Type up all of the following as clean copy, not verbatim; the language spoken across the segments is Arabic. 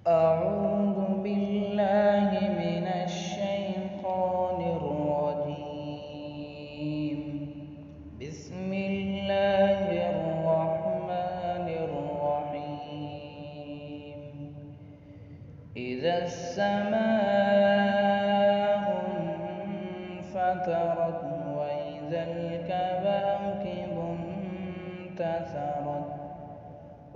أعوذ بالله من الشيطان الرجيم. بسم الله الرحمن الرحيم. إذا السماء انفطرت وإذا الكواكب انتثرت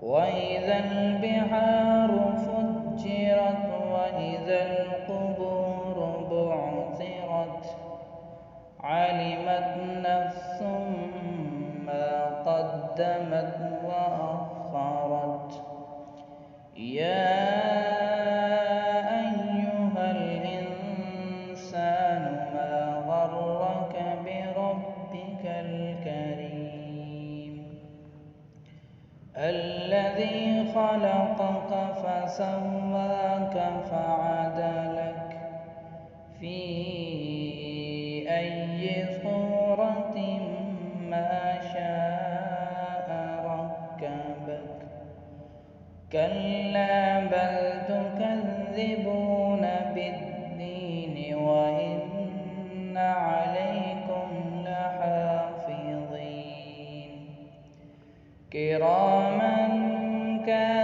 وإذا البحار فجرت وإذا القبور بعثرت علمت نفس ما قدمت وأخرت. يا أيها الإنسان ما غرك بربك الكريم الذي خلقك فسواك فعدلك في أي صورة ما شاء ركبك. كلا بل تكذبون بالدين وإن عليكم لحافظين كراما كاتبين